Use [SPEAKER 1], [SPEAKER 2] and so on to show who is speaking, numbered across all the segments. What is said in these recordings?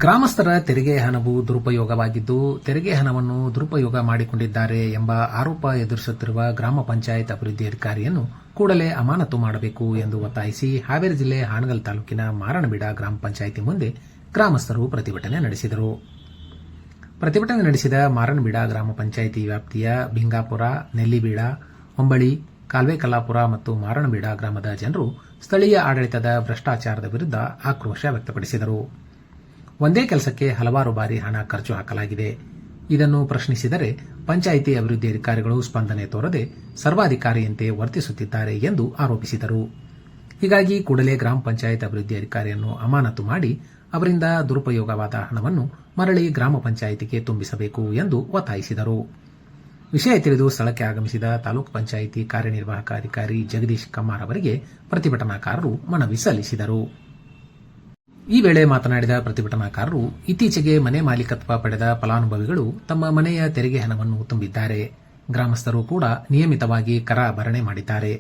[SPEAKER 1] ಗ್ರಾಮಸ್ಥರ ತೆರಿಗೆ ಹಣವು ದುರುಪಯೋಗವಾಗಿದ್ದು ತೆರಿಗೆ ಹಣವನ್ನು ದುರುಪಯೋಗ ಮಾಡಿಕೊಂಡಿದ್ದಾರೆ ಎಂಬ ಆರೋಪ ಎದುರಿಸುತ್ತಿರುವ ಗ್ರಾಮ ಪಂಚಾಯತ್ ಅಭಿವೃದ್ಧಿ ಅಧಿಕಾರಿಯನ್ನು ಕೂಡಲೇ ಅಮಾನತು ಮಾಡಬೇಕು ಎಂದು ಒತ್ತಾಯಿಸಿ ಹಾವೇರಿ ಜಿಲ್ಲೆ ಹಾನಗಲ್ ತಾಲೂಕಿನ ಮಾರಣಬೀಡ ಗ್ರಾಮ ಪಂಚಾಯಿತಿ ಮುಂದೆ ಗ್ರಾಮಸ್ಥರು ಪ್ರತಿಭಟನೆ ನಡೆಸಿದರು. ಪ್ರತಿಭಟನೆ ನಡೆಸಿದ ಮಾರಣಬೀಡ ಗ್ರಾಮ ಪಂಚಾಯಿತಿ ವ್ಯಾಪ್ತಿಯ ಬಿಂಗಾಪುರ, ನೆಲ್ಲಿಬೀಡ, ಹೊಂಬಳಿ, ಕಾಲ್ವೆಕಲ್ಲಾಪುರ ಮತ್ತು ಮಾರಣಬೀಡ ಗ್ರಾಮದ ಜನರು ಸ್ಥಳೀಯ ಆಡಳಿತದ ಭ್ರಷ್ಟಾಚಾರದ ವಿರುದ್ಧ ಆಕ್ರೋಶ ವ್ಯಕ್ತಪಡಿಸಿದರು. ಒಂದೇ ಕೆಲಸಕ್ಕೆ ಹಲವಾರು ಬಾರಿ ಹಣ ಖರ್ಚು ಹಾಕಲಾಗಿದೆ. ಇದನ್ನು ಪ್ರಶ್ನಿಸಿದರೆ ಪಂಚಾಯಿತಿ ಅಭಿವೃದ್ಧಿ ಅಧಿಕಾರಿಗಳು ಸ್ಪಂದನೆ ತೋರದೆ ಸರ್ವಾಧಿಕಾರಿಯಂತೆ ವರ್ತಿಸುತ್ತಿದ್ದಾರೆ ಎಂದು ಆರೋಪಿಸಿದರು. ಹೀಗಾಗಿ ಕೂಡಲೇ ಗ್ರಾಮ ಪಂಚಾಯತ್ ಅಭಿವೃದ್ಧಿ ಅಧಿಕಾರಿಯನ್ನು ಅಮಾನತು ಮಾಡಿ ಅವರಿಂದ ದುರುಪಯೋಗವಾದ ಹಣವನ್ನು ಮರಳಿ ಗ್ರಾಮ ಪಂಚಾಯಿತಿಗೆ ತುಂಬಿಸಬೇಕು ಎಂದು ಒತ್ತಾಯಿಸಿದರು. ವಿಷಯ ತಿಳಿದು ಸ್ಥಳಕ್ಕೆ ಆಗಮಿಸಿದ ತಾಲೂಕು ಪಂಚಾಯಿತಿ ಕಾರ್ಯನಿರ್ವಾಹಕ ಅಧಿಕಾರಿ ಜಗದೀಶ್ ಕಮ್ಮಾರ್ ಅವರಿಗೆ ಪ್ರತಿಭಟನಾಕಾರರು ಮನವಿ ಸಲ್ಲಿಸಿದರು. ಈ ವೇಳೆ ಮಾತನಾಡಿದ ಪ್ರತಿಭಟನಾಕಾರರು, ಇತ್ತೀಚೆಗೆ ಮನೆ ಮಾಲೀಕತ್ವ ಪಡೆದ ಫಲಾನುಭವಿಗಳು ತಮ್ಮ ಮನೆಯ ತೆರಿಗೆ ಹಣವನ್ನು ತುಂಬಿದ್ದಾರೆ. ಗ್ರಾಮಸ್ಥರು ಕೂಡ ನಿಯಮಿತವಾಗಿ ಕರ ಭರಣೆ ಮಾಡಿದ್ದಾರೆ.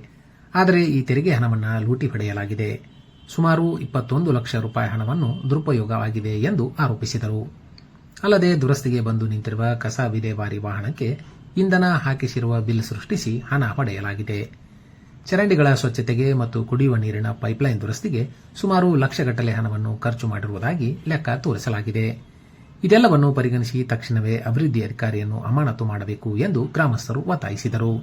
[SPEAKER 1] ಆದರೆ ಈ ತೆರಿಗೆ ಹಣವನ್ನು ಲೂಟಿ ಪಡೆಯಲಾಗಿದೆ. ಸುಮಾರು 21 ಲಕ್ಷ ರೂಪಾಯಿ ಹಣವನ್ನು ದುರುಪಯೋಗವಾಗಿದೆ ಎಂದು ಆರೋಪಿಸಿದರು. ಅಲ್ಲದೆ ದುರಸ್ತಿಗೆ ಬಂದು ನಿಂತಿರುವ ಕಸ ವಿಲೇವಾರಿ ವಾಹನಕ್ಕೆ ಇಂಧನ ಹಾಕಿಸಿರುವ ಬಿಲ್ ಸೃಷ್ಟಿಸಿ ಹಣ ಪಡೆಯಲಾಗಿದೆ. ಚರಂಡಿಗಳ ಸ್ವಚ್ಛತೆಗೆ ಮತ್ತು ಕುಡಿಯುವ ನೀರಿನ ಪೈಪ್ಲೈನ್ ದುರಸ್ತಿಗೆ ಸುಮಾರು ಲಕ್ಷಗಟ್ಟಲೆ ಹಣವನ್ನು ಖರ್ಚು ಮಾಡಿರುವುದಾಗಿ ಲೆಕ್ಕ ತೋರಿಸಲಾಗಿದೆ. ಇದೆಲ್ಲವನ್ನು ಪರಿಗಣಿಸಿ ತಕ್ಷಣವೇ ಅಭಿವೃದ್ಧಿ ಅಧಿಕಾರಿಯನ್ನು ಅಮಾನತು ಮಾಡಬೇಕು ಎಂದು ಗ್ರಾಮಸ್ಥರು ಒತ್ತಾಯಿಸಿದರು.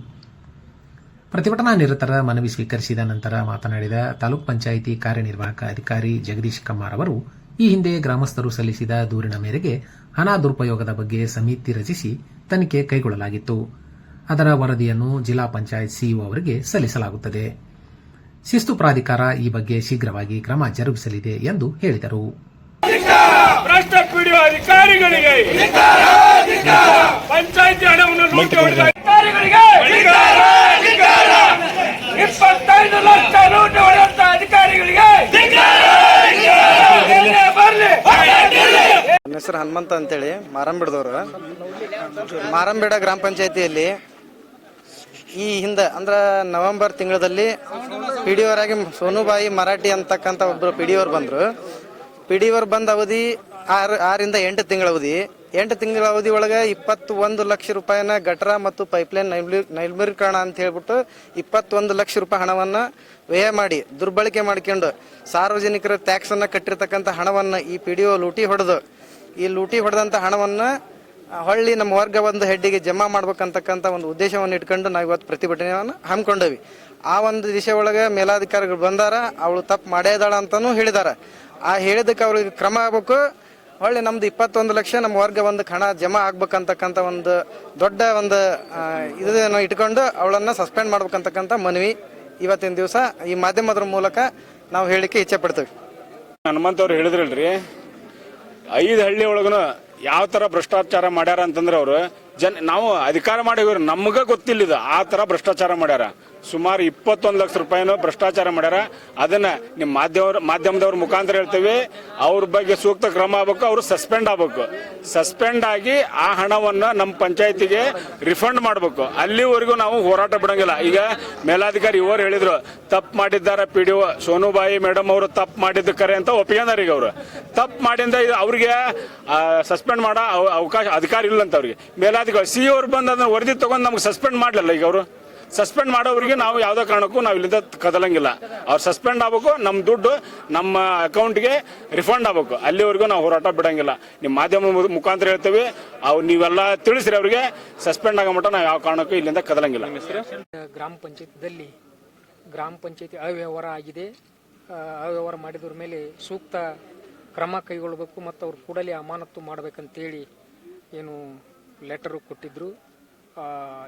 [SPEAKER 1] ಪ್ರತಿಭಟನಾ ನಿರತರ ಮನವಿ ಸ್ವೀಕರಿಸಿದ ನಂತರ ಮಾತನಾಡಿದ ತಾಲೂಕ್ ಪಂಚಾಯಿತಿ ಕಾರ್ಯನಿರ್ವಾಹಕ ಅಧಿಕಾರಿ ಜಗದೀಶ್ ಕಮ್ಮಾರ್ ಅವರು, ಈ ಹಿಂದೆ ಗ್ರಾಮಸ್ಥರು ಸಲ್ಲಿಸಿದ ದೂರಿನ ಮೇರೆಗೆ ಹಣ ದುರುಪಯೋಗದ ಬಗ್ಗೆ ಸಮಿತಿ ರಚಿಸಿ ತನಿಖೆ ಕೈಗೊಳ್ಳಲಾಗಿತ್ತು. ಅದರ ವರದಿಯನ್ನು ಜಿಲ್ಲಾ ಪಂಚಾಯತ್ ಸಿಇಒ ಅವರಿಗೆ ಸಲ್ಲಿಸಲಾಗುತ್ತದೆ. ಶಿಸ್ತು ಪ್ರಾಧಿಕಾರ ಈ ಬಗ್ಗೆ ಶೀಘ್ರವಾಗಿ ಕ್ರಮ ಜರುಗಿಸಲಿದೆ ಎಂದು ಹೇಳಿದರು.
[SPEAKER 2] ಪಂಚಾಯತಿ ಹಣವನ್ನು ಲೂಟಿ ಹೊಡೆದ ಅಧಿಕಾರಿಗಳಿಗೆ 25 ಲಕ್ಷ ಲೂಟಿ ಹೊಡೆದ ಅಧಿಕಾರಿಗಳಿಗೆ
[SPEAKER 3] ನನ್ನ ಹೆಸರು ಹನುಮಂತ ಅಂತೇಳಿ ಮಾರಂಬೇಡದವರು. ಮಾರಂಬೇಡ ಗ್ರಾಮ ಪಂಚಾಯತಿಯಲ್ಲಿ ಈ ಹಿಂದೆ ಅಂದ್ರೆ ನವೆಂಬರ್ ತಿಂಗಳಲ್ಲಿ ಪಿಡಿಒರಾಗಿ ಸೋನುಬಾಯಿ ಮರಾಠಿ ಅಂತಕ್ಕಂಥ ಒಬ್ಬರು ಪಿಡಿಒರು ಬಂದರು. ಪಿಡಿಒರು ಬಂದ ಅವಧಿ 6ರಿಂದ 8 ತಿಂಗಳ ಅವಧಿ. 8 ತಿಂಗಳ ಅವಧಿ ಒಳಗೆ 21 ಲಕ್ಷ ರೂಪಾಯಿನ ಗಟರ ಮತ್ತು ಪೈಪ್ಲೈನ್ ನೈರ್ಮಲೀಕರಣ ಅಂತ ಹೇಳ್ಬಿಟ್ಟು 21 ಲಕ್ಷ ರೂಪಾಯಿ ಹಣವನ್ನು ವ್ಯಯ ಮಾಡಿ ದುರ್ಬಳಕೆ ಮಾಡಿಕೊಂಡು ಸಾರ್ವಜನಿಕರ ಟ್ಯಾಕ್ಸ್ ಅನ್ನು ಕಟ್ಟಿರ್ತಕ್ಕಂಥ ಹಣವನ್ನು ಈ ಪಿಡಿಒ ಲೂಟಿ ಹೊಡೆದು ಈ ಲೂಟಿ ಹೊಡೆದಂಥ ಹಣವನ್ನು ಹೊಳ್ಳಿ ನಮ್ಮ ವರ್ಗ ಒಂದು ಹೆಡ್ಡಿಗೆ ಜಮಾ ಮಾಡ್ಬೇಕಂತಕ್ಕಂಥ ಒಂದು ಉದ್ದೇಶವನ್ನು ಇಟ್ಕೊಂಡು ನಾವು ಇವತ್ತು ಪ್ರತಿಭಟನೆಯನ್ನು ಹಮ್ಮಿಕೊಂಡವಿ. ಆ ಒಂದು ದಿಶೆ ಒಳಗೆ ಮೇಲಾಧಿಕಾರಿಗಳು ಬಂದಾರ, ಅವಳು ತಪ್ಪು ಮಾಡೇ ಇದ್ದಾಳ ಅಂತಲೂ ಹೇಳಿದಾರೆ. ಆ ಹೇಳಿದಕ್ಕೆ ಅವ್ರಿಗೆ ಕ್ರಮ ಆಗಬೇಕು. ಹೊಳ್ಳಿ ನಮ್ದು 21 ಲಕ್ಷ ನಮ್ಮ ವರ್ಗ ಒಂದು ಹಣ ಜಮಾ ಆಗ್ಬೇಕಂತಕ್ಕಂಥ ಒಂದು ದೊಡ್ಡ ಒಂದು ಇದನ್ನು ಇಟ್ಕೊಂಡು ಅವಳನ್ನು ಸಸ್ಪೆಂಡ್ ಮಾಡ್ಬೇಕಂತಕ್ಕಂಥ ಮನವಿ ಇವತ್ತಿನ ದಿವಸ ಈ ಮಾಧ್ಯಮದ ಮೂಲಕ ನಾವು ಹೇಳಿಕೆ ಇಚ್ಛೆ ಪಡ್ತೀವಿ.
[SPEAKER 2] ಹನುಮಂತ ಅವ್ರು ಹೇಳಿದ್ರಲ್ರಿ, 5 ಹಳ್ಳಿ ಒಳಗನು ಯಾವ ತರ ಭ್ರಷ್ಟಾಚಾರ ಮಾಡ್ಯಾರ ಅಂತಂದ್ರೆ ಅವರು ನಾವು ಅಧಿಕಾರ ಮಾಡಿವ್ರಿ, ನಮ್ಗ ಗೊತ್ತಿಲ್ಲ ಆ ತರ ಭ್ರಷ್ಟಾಚಾರ ಮಾಡ್ಯಾರ. ಸುಮಾರು 21 ಲಕ್ಷ ರೂಪಾಯಿನೂ ಭ್ರಷ್ಟಾಚಾರ ಮಾಡ್ಯಾರ. ಅದನ್ನ ನಿಮ್ಮ ಮಾಧ್ಯಮದವ್ರ ಮುಖಾಂತರ ಹೇಳ್ತೇವೆ, ಅವ್ರ ಬಗ್ಗೆ ಸೂಕ್ತ ಕ್ರಮ ಆಗ್ಬೇಕು, ಅವರು ಸಸ್ಪೆಂಡ್ ಆಗ್ಬೇಕು. ಸಸ್ಪೆಂಡ್ ಆಗಿ ಆ ಹಣವನ್ನ ನಮ್ಮ ಪಂಚಾಯತಿಗೆ ರಿಫಂಡ್ ಮಾಡ್ಬೇಕು. ಅಲ್ಲಿವರೆಗೂ ನಾವು ಹೋರಾಟ ಬಿಡಂಗಿಲ್ಲ. ಈಗ ಮೇಲಾಧಿಕಾರಿ ಇವರು ಹೇಳಿದ್ರು, ತಪ್ಪು ಮಾಡಿದ್ದಾರೆ ಪಿಡಿಒ ಸೋನುಬಾಯಿ ಮೇಡಮ್ ಅವರು ತಪ್ಪು ಮಾಡಿದ್ದು ಕರೆ ಅಂತ ಒಪ್ಪಿಗೆದಾರ. ಈಗ ಅವರು ತಪ್ಪು ಮಾಡಿಂದ ಅವ್ರಿಗೆ ಸಸ್ಪೆಂಡ್ ಮಾಡೋ ಅವಕಾಶ ಅಧಿಕಾರ ಇಲ್ಲ ಅಂತ ಅವ್ರಿಗೆ ಮೇಲಾಧಿಕಾರಿ ಸಿ ಅವ್ರು ಬಂದು ಅದನ್ನ ವರದಿ ತಗೊಂಡು ನಮ್ಗೆ ಸಸ್ಪೆಂಡ್ ಮಾಡಲಿಲ್ಲ. ಈಗ ಅವರು ಸಸ್ಪೆಂಡ್ ಮಾಡೋರಿಗೆ ನಾವು ಯಾವುದೇ ಕಾರಣಕ್ಕೂ ನಾವು ಇಲ್ಲಿಂದ ಕದಲಂಗಿಲ್ಲ. ಅವ್ರು ಸಸ್ಪೆಂಡ್ ಆಗ್ಬೇಕು, ನಮ್ಮ ದುಡ್ಡು ನಮ್ಮ ಅಕೌಂಟ್ಗೆ ರಿಫಂಡ್ ಆಗ್ಬೇಕು. ಅಲ್ಲಿವರೆಗೂ ನಾವು ಹೋರಾಟ ಬಿಡಂಗಿಲ್ಲ. ನಿಮ್ಮ ಮಾಧ್ಯಮ ಮುಖಾಂತರ ಹೇಳ್ತೇವೆ, ನೀವೆಲ್ಲ ತಿಳಿಸ್ರಿ ಅವ್ರಿಗೆ ಸಸ್ಪೆಂಡ್ ಆಗೋ ಮಟ್ಟ ನಾವು ಯಾವ ಕಾರಣಕ್ಕೂ ಇಲ್ಲಿಂದ ಕದಲಂಗಿಲ್ಲ.
[SPEAKER 4] ಗ್ರಾಮ ಪಂಚಾಯತ್ದಲ್ಲಿ ಗ್ರಾಮ ಪಂಚಾಯತಿ ಅವ್ಯವಹಾರ ಆಗಿದೆ. ಅವ್ಯವಹಾರ ಮಾಡಿದ್ರ ಮೇಲೆ ಸೂಕ್ತ ಕ್ರಮ ಕೈಗೊಳ್ಳಬೇಕು ಮತ್ತು ಅವ್ರು ಕೂಡಲೇ ಅಮಾನತು ಮಾಡಬೇಕಂತೇಳಿ ಏನು ಲೆಟರು ಕೊಟ್ಟಿದ್ರು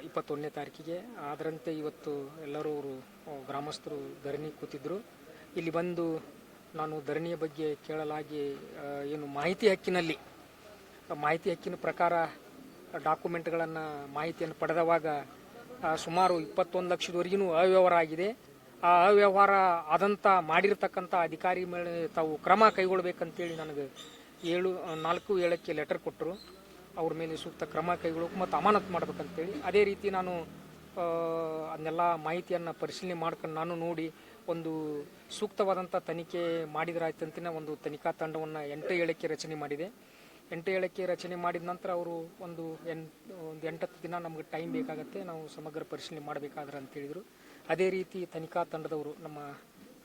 [SPEAKER 4] 21ನೇ ತಾರೀಕಿಗೆ. ಅದರಂತೆ ಇವತ್ತು ಎಲ್ಲರೂ ಅವರು ಗ್ರಾಮಸ್ಥರು ಧರಣಿ ಕೂತಿದ್ರು. ಇಲ್ಲಿ ಬಂದು ನಾನು ಧರಣಿಯ ಬಗ್ಗೆ ಕೇಳಲಾಗಿ ಏನು ಮಾಹಿತಿ ಹಕ್ಕಿನ ಪ್ರಕಾರ ಡಾಕ್ಯುಮೆಂಟ್ಗಳನ್ನು ಮಾಹಿತಿಯನ್ನು ಪಡೆದವಾಗ ಸುಮಾರು 21 ಲಕ್ಷದವರೆಗೂ ಅವ್ಯವಹಾರ ಆಗಿದೆ. ಆ ಅವ್ಯವಹಾರ ಆದಂಥ ಮಾಡಿರ್ತಕ್ಕಂಥ ಅಧಿಕಾರಿ ಮೇಲೆ ತಾವು ಕ್ರಮ ಕೈಗೊಳ್ಳಬೇಕಂತೇಳಿ ನನಗೆ 4-7ಕ್ಕೆ ಲೆಟರ್ ಕೊಟ್ಟರು. ಅವ್ರ ಮೇಲೆ ಸೂಕ್ತ ಕ್ರಮ ಕೈಗೊಳ್ಳಬೇಕು ಮತ್ತು ಅಮಾನತು ಮಾಡ್ಬೇಕಂತೇಳಿ. ಅದೇ ರೀತಿ ನಾನು ಅದನ್ನೆಲ್ಲ ಮಾಹಿತಿಯನ್ನು ಪರಿಶೀಲನೆ ಮಾಡ್ಕೊಂಡು ನಾನು ನೋಡಿ ಒಂದು ಸೂಕ್ತವಾದಂಥ ತನಿಖೆ ಮಾಡಿದ್ರಾಯ್ತಂತಿನ ಒಂದು ತನಿಖಾ ತಂಡವನ್ನು 8 ರಚನೆ ಮಾಡಿದೆ. 8 ರಚನೆ ಮಾಡಿದ ನಂತರ ಅವರು ಒಂದು 8 ದಿನ ನಮಗೆ ಟೈಮ್ ಬೇಕಾಗತ್ತೆ, ನಾವು ಸಮಗ್ರ ಪರಿಶೀಲನೆ ಮಾಡಬೇಕಾದ್ರೆ ಅಂತ ಹೇಳಿದರು. ಅದೇ ರೀತಿ ತನಿಖಾ ತಂಡದವರು ನಮ್ಮ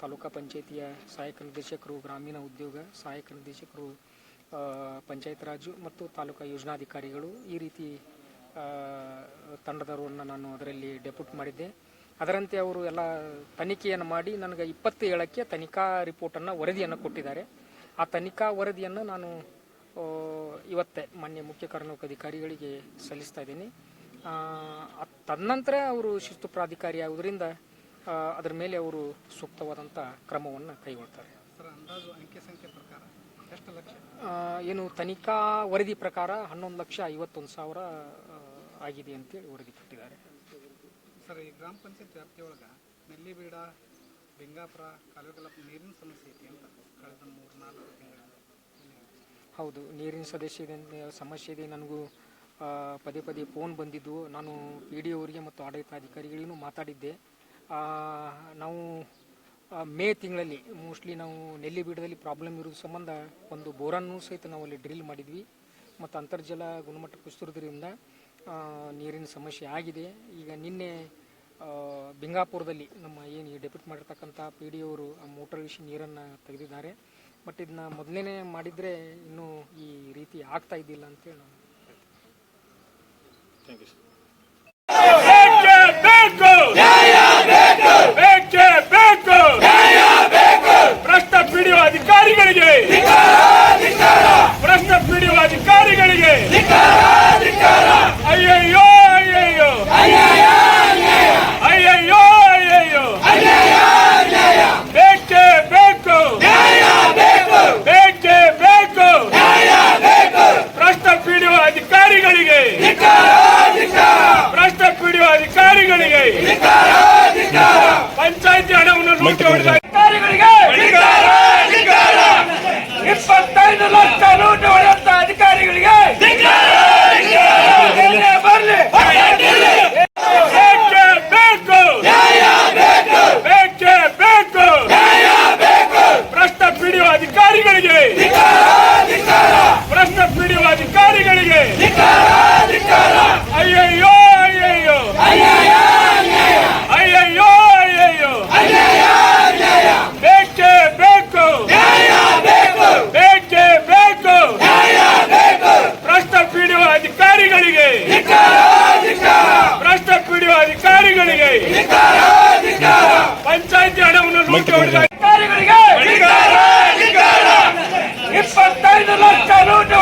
[SPEAKER 4] ತಾಲೂಕಾ ಪಂಚಾಯಿತಿಯ ಸಹಾಯಕ ನಿರ್ದೇಶಕರು ಗ್ರಾಮೀಣ ಉದ್ಯೋಗ, ಸಹಾಯಕ ನಿರ್ದೇಶಕರು ಪಂಚಾಯತ್ ರಾಜು ಮತ್ತು ತಾಲೂಕಾ ಯೋಜನಾಧಿಕಾರಿಗಳು ಈ ರೀತಿ ತಂಡದವರನ್ನು ನಾನು ಅದರಲ್ಲಿ ಡೆಪ್ಯೂಟ್ ಮಾಡಿದ್ದೆ. ಅದರಂತೆ ಅವರು ಎಲ್ಲ ತನಿಖೆಯನ್ನು ಮಾಡಿ ನನಗೆ 27ಕ್ಕೆ ತನಿಖಾ ರಿಪೋರ್ಟನ್ನು ವರದಿಯನ್ನು ಕೊಟ್ಟಿದ್ದಾರೆ. ಆ ತನಿಖಾ ವರದಿಯನ್ನು ನಾನು ಇವತ್ತೇ ಮಾನ್ಯ ಮುಖ್ಯ ಕಾರ್ಯನಿರ್ವಾಹಕಾಧಿಕಾರಿಗಳಿಗೆ ಸಲ್ಲಿಸ್ತಾ ಇದ್ದೀನಿ. ತದನಂತರ ಅವರು ಶಿಸ್ತು ಪ್ರಾಧಿಕಾರಿ ಆಗುವುದರಿಂದ ಅದರ ಮೇಲೆ ಅವರು ಸೂಕ್ತವಾದಂಥ ಕ್ರಮವನ್ನು ಕೈಗೊಳ್ತಾರೆ. ಏನು ತನಿಖಾ ವರದಿ ಪ್ರಕಾರ 11,51,000 ಆಗಿದೆ ಅಂತೇಳಿ ವರದಿ ಕೊಟ್ಟಿದ್ದಾರೆ.
[SPEAKER 5] ಸರ್, ಈ ಗ್ರಾಮ ಪಂಚಾಯತ್ ವ್ಯಾಪ್ತಿಯೊಳಗೆ ನೆಲ್ಲಿಬೀಡ, ಬಿಂಗಾಪುರ ಕಾಲುವೆಗಳ ನೀರಿನ ಸಮಸ್ಯೆ ಐತಿ ಅಂತ ಕಳೆದ 3-4 ತಿಂಗಳಿಂದ.
[SPEAKER 4] ಹೌದು, ನೀರಿನ ಸಮಸ್ಯೆ ಇದೆ. ನನಗೂ ಪದೇ ಪದೇ ಫೋನ್ ಬಂದಿದ್ದು. ನಾನು PDO ಅವರಿಗೆ ಮತ್ತು ಆಡಳಿತಾಧಿಕಾರಿಗಳಿಗೂ ಮಾತಾಡಿದ್ದೆ. ನಾವು ಮೇ ತಿಂಗಳಲ್ಲಿ ಮೋಸ್ಟ್ಲಿ ನಾವು ನೆಲ್ಲಿಬೀಡದಲ್ಲಿ ಪ್ರಾಬ್ಲಮ್ ಇರೋದು ಸಂಬಂಧ ಒಂದು ಬೋರನ್ನು ಸಹಿತ ನಾವು ಅಲ್ಲಿ ಡ್ರಿಲ್ ಮಾಡಿದ್ವಿ ಮತ್ತು ಅಂತರ್ಜಲ ಗುಣಮಟ್ಟ ಕುಸಿದಿರೋದ್ರಿಂದ ನೀರಿನ ಸಮಸ್ಯೆ ಆಗಿದೆ. ಈಗ ನಿನ್ನೆ ಬಿಂಗಾಪುರದಲ್ಲಿ ನಮ್ಮ ಏನು ಡೆಪ್ಯೂಟ್ ಮಾಡಿರ್ತಕ್ಕಂಥ PDO ಅವರು ಆ ಮೋಟರ್ ಇಳಿಸಿ ನೀರನ್ನು ತೆಗೆದಿದ್ದಾರೆ. ಬಟ್ ಇದನ್ನ ಮೊದಲೇ ಮಾಡಿದರೆ ಇನ್ನೂ ಈ ರೀತಿ ಆಗ್ತಾ ಇದ್ದಿಲ್ಲ ಅಂತೇಳಿ ನಾನು
[SPEAKER 2] ಭ್ರಷ್ಟ PDO ಅಧಿಕಾರಿಗಳಿಗೆ, ಭ್ರಷ್ಟ PDO ಅಧಿಕಾರಿಗಳಿಗೆ ಅಯ್ಯಯ್ಯೋ ಅಯ್ಯಯ್ಯೋ ಅಯ್ಯಯ್ಯೋ ಅಯ್ಯಯ್ಯೋ ಬೇಕೇ ಬೇಕು, ಬೇಕೇ ಬೇಕು ಭ್ರಷ್ಟ PDO ಅಧಿಕಾರಿಗಳಿಗೆ, ಭ್ರಷ್ಟ PDO ಅಧಿಕಾರಿಗಳಿಗೆ ಪಂಚಾಯತಿ ಹಣವನ್ನು ಲೂಟಿ ಹೊಡೆದ ಅಧಿಕಾರಿಗಳಿಗೆ 25 ಲಕ್ಷ ಲೂಟಿ ಹೊಡೆದಂತ ಅಧಿಕಾರಿಗಳಿಗೆ ಬರಲಿ. ಬೇಕೇ ಬೇಕು, ಬೇಕೇ ಬೇಕು ಭ್ರಷ್ಟ PDO ಅಧಿಕಾರಿಗಳಿಗೆ, ಭ್ರಷ್ಟ PDO ಅಧಿಕಾರಿಗಳಿಗೆ ಅಯ್ಯಯ್ಯೋ ಅಯ್ಯಯ್ಯೋ ಅಯ್ಯಯ್ಯೋ ಅಯ್ಯಯ್ಯೋ ಬೇಕೇ ಬೇಕು, ಬೇಕೇ ಬೇಕು ಭ್ರಷ್ಟ PDO ಅಧಿಕಾರಿಗಳಿಗೆ, ಭ್ರಷ್ಟ PDO ಅಧಿಕಾರಿಗಳಿಗೆ ಪಂಚಾಯತಿ ಹಣವನ್ನು ಲೂಟಿ ಹೊಡೆದ ಅಧಿಕಾರಿಗಳಿಗೆ 25 ಲಕ್ಷ ಲೂಟಿ